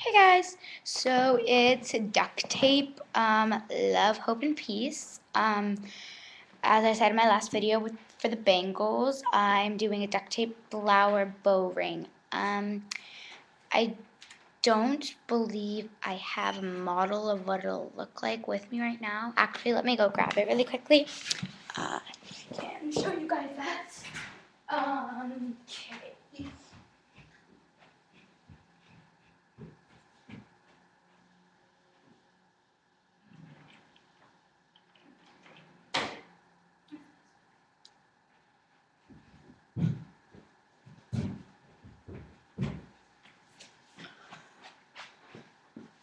Hey guys, so it's duct tape, love, hope, and peace. As I said in my last video for the bangles, I'm doing a duct tape flower bow ring. I don't believe I have a model of what it'll look like with me right now. Actually, let me go grab it really quickly. I can show you guys that. Okay.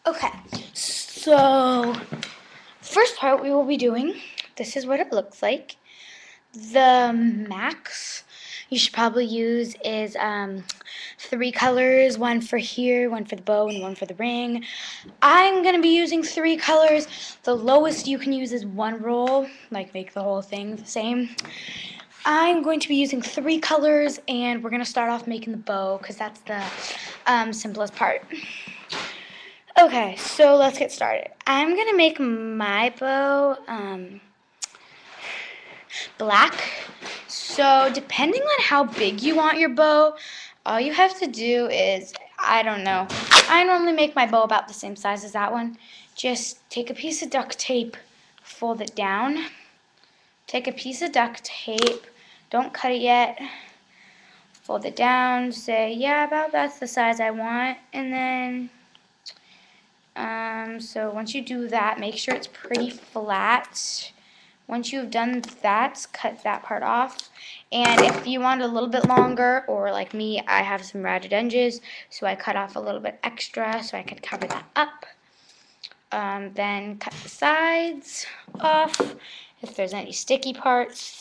Okay, so first part we will be doing, this is what it looks like. The max you should probably use is 3 colors, one for here, one for the bow, and one for the ring. I'm going to be using 3 colors. The lowest you can use is 1 roll, like make the whole thing the same. I'm going to be using 3 colors, and we're going to start off making the bow because that's the simplest part. Okay, so let's get started. I'm going to make my bow black. So depending on how big you want your bow, all you have to do is, I don't know, I normally make my bow about the same size as that one. Just take a piece of duct tape, fold it down. Take a piece of duct tape, don't cut it yet. Fold it down, say, yeah, about that's the size I want. And then, so once you do that, make sure it's pretty flat. Once you've done that, cut that part off. And if you want it a little bit longer, or like me, I have some rounded edges, so I cut off a little bit extra so I could cover that up. Then cut the sides off. If there's any sticky parts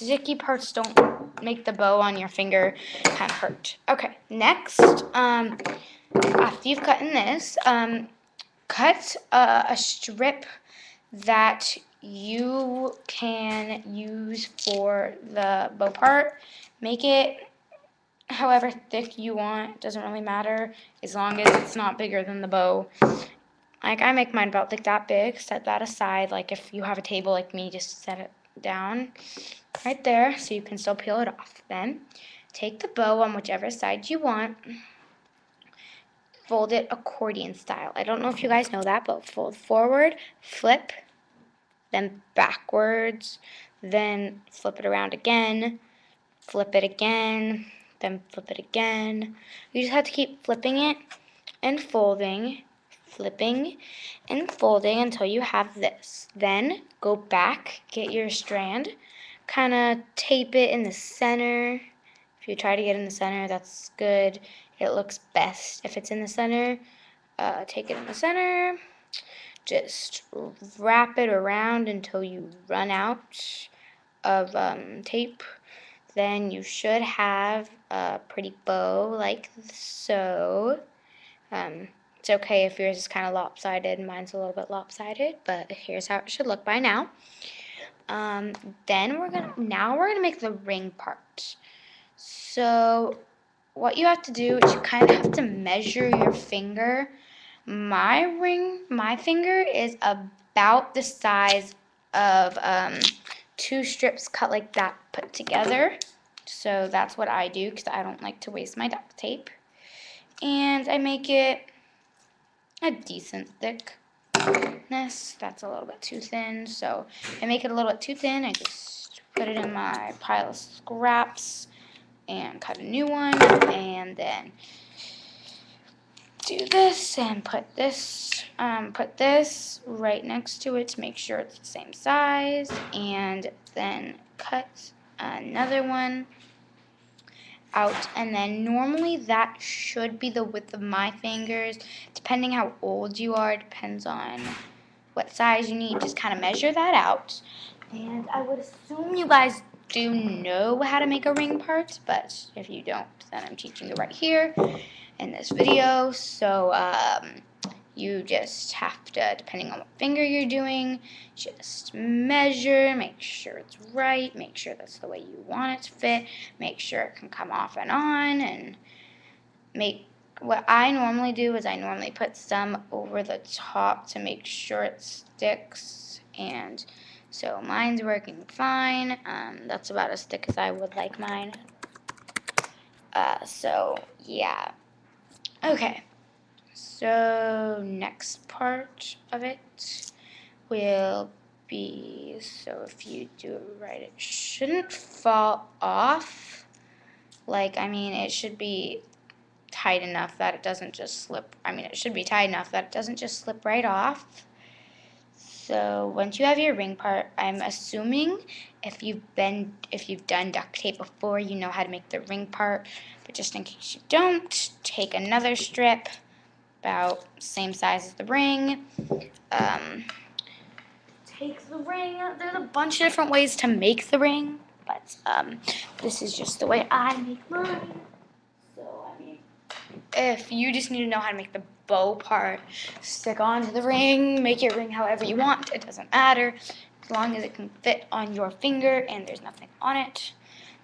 don't make the bow on your finger kind of hurt. Okay, next, after you've cut in this, cut a strip that you can use for the bow part. Make it however thick you want. It doesn't really matter as long as it's not bigger than the bow. Like I make mine about like that big. Set that aside. Like if you have a table like me, just set it down right there so you can still peel it off. Then take the bow on whichever side you want. Fold it accordion style. I don't know if you guys know that, but fold forward, flip, then backwards, then flip it around again, flip it again, then flip it again. You just have to keep flipping it and folding, flipping and folding until you have this. Then go back, get your strand, kind of tape it in the center. If you try to get in the center, that's good. It looks best if it's in the center. Take it in the center. Just wrap it around until you run out of tape. Then you should have a pretty bow like so. It's okay if yours is kind of lopsided. Mine's a little bit lopsided, but here's how it should look by now. Then we're gonna make the ring part. So what you have to do is you kind of have to measure your finger. My finger is about the size of 2 strips cut like that put together. So that's what I do because I don't like to waste my duct tape. And I make it a decent thickness. That's a little bit too thin. So if I make it a little bit too thin, I just put it in my pile of scraps and cut a new one, and then do this and put this right next to it to make sure it's the same size, and then cut another one out. And then normally that should be the width of my fingers. Depending how old you are, depends on what size you need. Just kind of measure that out. And I would assume you guys do know how to make a ring part, but if you don't, then I'm teaching you right here in this video. So you just have to, depending on what finger you're doing, just measure, make sure it's right, make sure that's the way you want it to fit, make sure it can come off and on, and make what I normally do is I normally put some over the top to make sure it sticks, and so mine's working fine. That's about as thick as I would like mine. So yeah. Okay. So next part of it will be, so if you do it right, it shouldn't fall off. Like, I mean, it should be tight enough that it doesn't just slip. I mean, it should be tight enough that it doesn't just slip right off. So once you have your ring part, I'm assuming if you've done duct tape before, you know how to make the ring part. But just in case you don't, take another strip about same size as the ring. Take the ring. There's a bunch of different ways to make the ring, but this is just the way I make mine. So I mean, if you just need to know how to make the bow part, stick onto the ring, make your ring however you want. It doesn't matter as long as it can fit on your finger and there's nothing on it.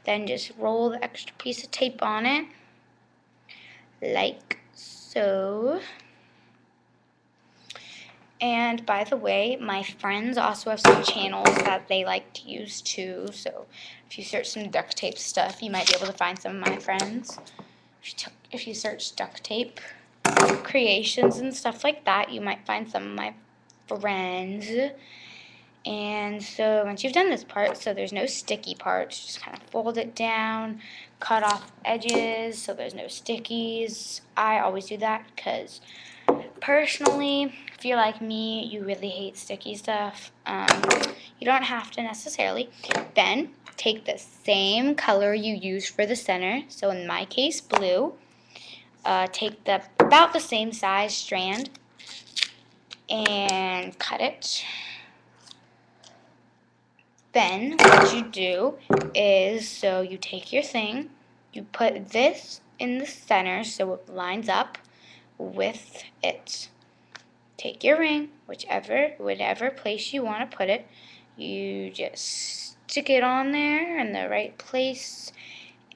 Then just roll the extra piece of tape on it, like so. And by the way, my friends also have some channels that they like to use too. So if you search some duct tape stuff, you might be able to find some of my friends. If you search duct tape creations and stuff like that, you might find some of my friends. And so once you've done this part, so there's no sticky parts, just kind of fold it down, cut off edges so there's no stickies. I always do that because personally, if you're like me, you really hate sticky stuff. You don't have to necessarily. Then take the same color you used for the center, so in my case blue. Take about the same size strand and cut it. Then what you do is, so you take your thing, you put this in the center so it lines up with it. Take your ring, whatever place you want to put it, you just stick it on there in the right place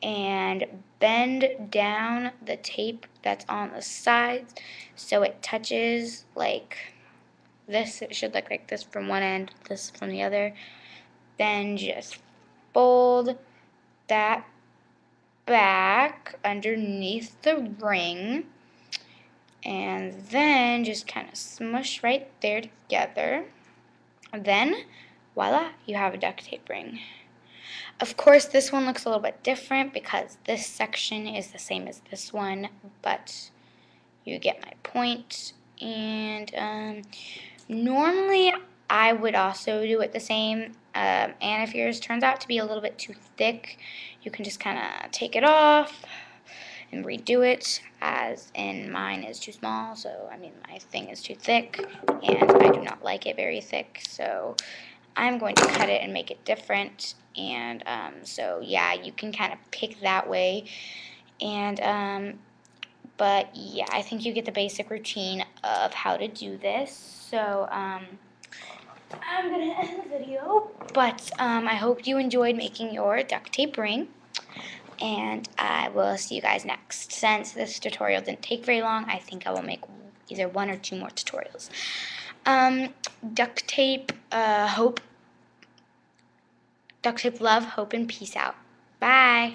and bend down the tape that's on the sides so it touches like this. It should look like this from one end, this from the other. Then just fold that back underneath the ring. And then just kind of smush right there together. And then, voila, you have a duct tape ring. Of course, this one looks a little bit different because this section is the same as this one, but you get my point. And normally, I would also do it the same. And if yours turns out to be a little bit too thick, you can just kind of take it off and redo it, as in mine is too small, so I mean my thing is too thick and I do not like it very thick, so I'm going to cut it and make it different. And so yeah, you can kind of pick that way. And but yeah, I think you get the basic routine of how to do this. So I'm gonna end the video, but I hope you enjoyed making your duct tape ring. And I will see you guys next. Since this tutorial didn't take very long, I think I will make either 1 or 2 more tutorials. Duct tape, duct tape love, hope, and peace out. Bye.